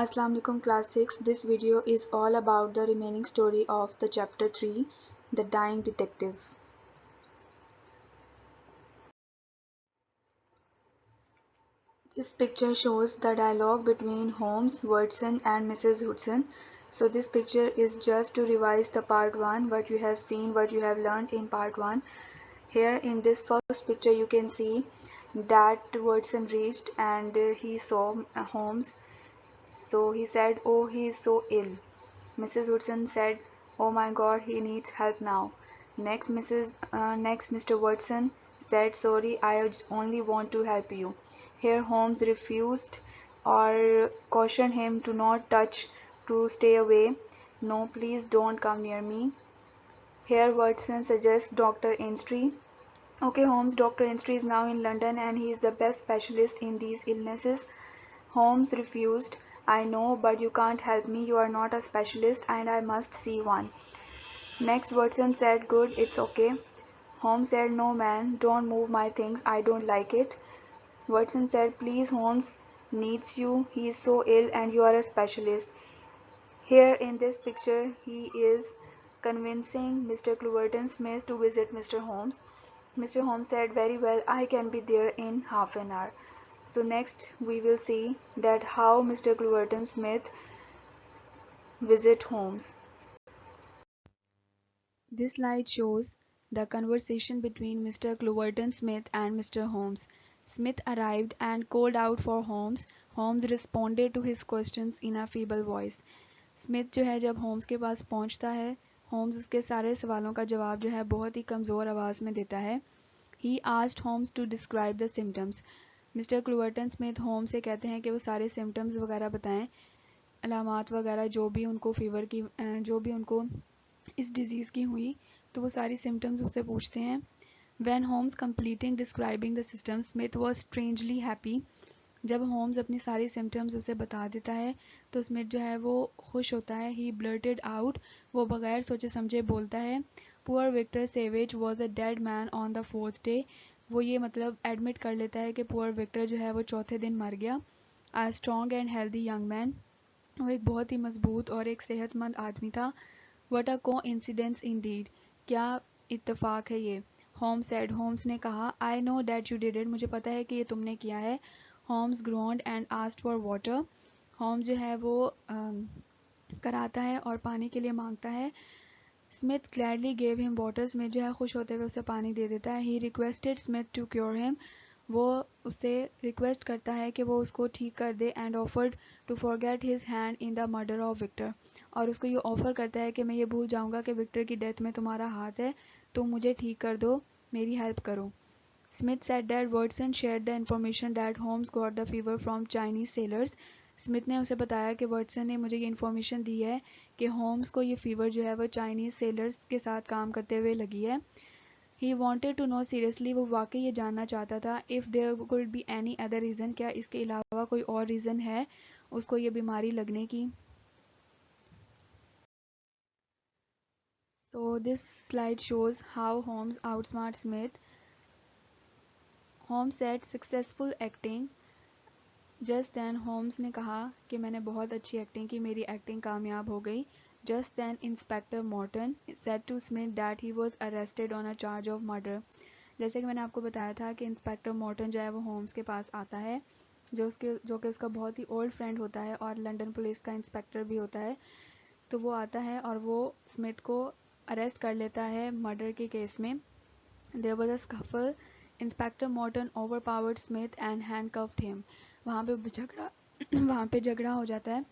Assalamu alaikum class 6. This video is all about the remaining story of the chapter 3, The Dying Detective. This picture shows the dialogue between Holmes, Watson and Mrs. Hudson. So this picture is just to revise the part 1, what you have seen, what you have learned in part 1. Here in this first picture you can see that Watson reached and he saw Holmes. So he said, "Oh, he is so ill." Mrs. Woodson said, "Oh my God, he needs help now." Next, Mr. Watson said, "Sorry, I only want to help you." Here Holmes refused or cautioned him to not touch, to stay away. "No, please don't come near me." Here Watson suggests Dr. Ainstree. "Okay, Holmes, Dr. Ainstree is now in London and he is the best specialist in these illnesses." Holmes refused. "I know, but you can't help me. You are not a specialist and I must see one." Next Watson said, "Good, it's okay." Holmes said, "No man, don't move my things. I don't like it." Watson said, "Please, Holmes needs you. He is so ill and you are a specialist." Here in this picture he is convincing Mr. Cluverton Smith to visit Mr. Holmes. Mr. Holmes said, "Very well, I can be there in half an hour." So next we will see that how Mr. Cluverton Smith visit Holmes. This slide shows the conversation between Mr. Cluverton Smith and Mr. Holmes. Smith arrived and called out for Holmes. Holmes responded to his questions in a feeble voice. Smith जो है जब Holmes के पास पहुंचता है, Holmes उसके सारे सवालों का जवाब जो है बहुत ही कमज़ोर आवाज़ में देता है. He asked Holmes to describe the symptoms. Mister Culverton Smith Holmes से कहते हैं कि वो सारे सिम्टम्स वगैरह बताएं, अलामात वगैरह जो भी उनको फीवर की जो भी उनको इस डिज़ीज़ की हुई, तो वो सारी सिम्टम्स उससे पूछते हैं. When Holmes completing describing the system, Smith was strangely happy. जब होम्स अपनी सारी सिम्टम्स उसे बता देता है तो स्मिथ जो है वो खुश होता है. ही ब्लर्टेड आउट, वो बगैर सोचे समझे बोलता है. Poor Victor Savage was a dead man on the 4th day. वो ये मतलब एडमिट कर लेता है कि पुअर विक्टर जो है वो चौथे दिन मर गया. A strong and healthy young man, वो एक बहुत ही मजबूत और एक सेहतमंद आदमी था. व्हाट अ कोइंसिडेंस इंडीड, क्या इत्तेफाक है ये. होम्स ने कहा, "I know that you did it, मुझे पता है कि ये तुमने किया है." Holmes groaned and asked for water. Holmes जो है वो कराता है और पानी के लिए मांगता है. Smith gladly gave him water. Smith जो है खुश होते हुए उसे पानी दे देता है. He requested Smith to cure him. वो उससे रिक्वेस्ट करता है कि वो उसको ठीक कर दे. And offered to forget his hand in the murder of Victor. और उसको ये ऑफ़र करता है कि मैं ये भूल जाऊंगा कि विक्टर की डेथ में तुम्हारा हाथ है, तुम मुझे ठीक कर दो, मेरी हेल्प करो. Smith said that Watson shared the information that Holmes got the fever from Chinese sailors. Smith ने उसे बताया कि वाटसन ने मुझे ये इन्फॉर्मेशन दी है कि होम्स को ये फ़ीवर जो है वो चाइनीज़ सेलर्स के साथ काम करते हुए लगी है. He wanted to know seriously, वो वाकई ये जानना चाहता था, if there could be any other reason, क्या इसके अलावा कोई और रीज़न है उसको ये बीमारी लगने की. So this slide shows how Holmes outsmarts Smith. Holmes said successful acting. Just then Holmes ने कहा कि मैंने बहुत अच्छी एक्टिंग की, मेरी एक्टिंग कामयाब हो गई. Just then inspector Morton said to Smith that he was arrested on a charge of murder. जैसे कि मैंने आपको बताया था कि इंस्पेक्टर मॉर्टन जो है वो होम्स के पास आता है, जो कि उसका बहुत ही ओल्ड फ्रेंड होता है और लंदन पुलिस का इंस्पेक्टर भी होता है. तो वो आता है और वो स्मिथ को अरेस्ट कर लेता है मर्डर के केस में. There was a scuffle. Inspector Morton overpowered Smith and handcuffed him. वहाँ पे झगड़ा हो जाता है.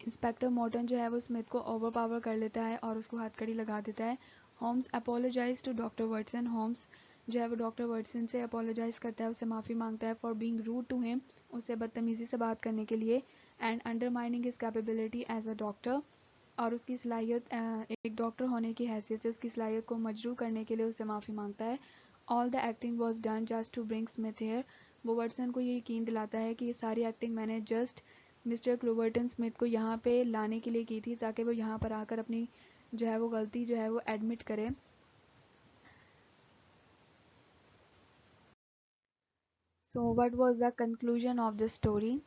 इंस्पेक्टर मॉर्टन जो है वो स्मिथ को ओवरपावर कर लेता है और उसको हथकड़ी लगा देता है. Holmes apologizes to doctor Watson. Holmes जो है वो डॉक्टर वर्टसन से अपोलोजाइज करता है, उससे माफ़ी मांगता है for being rude to him, उससे बदतमीज़ी से बात करने के लिए. And undermining his capability as a doctor, और उसकी सलाहियत एक डॉक्टर होने की हैसियत से उसकी सलाहियत को मजरू करने के लिए उससे माफ़ी मांगता है. All the acting was done just to bring Smith here. वो वर्टसन को ये यकीन दिलाता है कि ये सारी एक्टिंग मैंने जस्ट मिस्टर क्लूवर्टन स्मिथ को यहाँ पे लाने के लिए की थी, ताकि वो यहाँ पर आकर अपनी जो है वो गलती जो है वो एडमिट करे. So what was the conclusion of the story.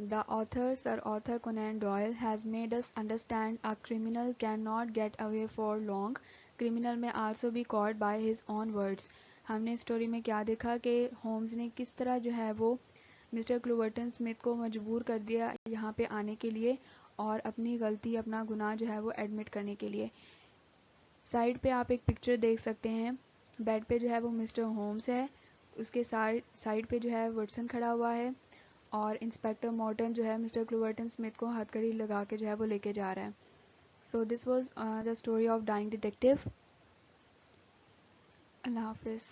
The author, Sir Arthur Conan Doyle, has made us understand a criminal cannot get away for long. Criminal may also be caught by his own words. हमने story में क्या देखा कि Holmes ने किस तरह जो है वो मिस्टर क्लूवर्टन स्मिथ को मजबूर कर दिया यहाँ पे आने के लिए और अपनी गलती अपना गुनाह जो है वो एडमिट करने के लिए। साइड पे आप एक पिक्चर देख सकते हैं, बेड पे जो है वो मिस्टर होम्स है, उसके साइड पे जो है वॉटसन खड़ा हुआ है और इंस्पेक्टर मॉर्टन जो है मिस्टर क्लूवर्टन स्मिथ को हथकड़ी लगा के जो है वो लेके जा रहा है। So this was the story of dying detective. Allah हाफिज़।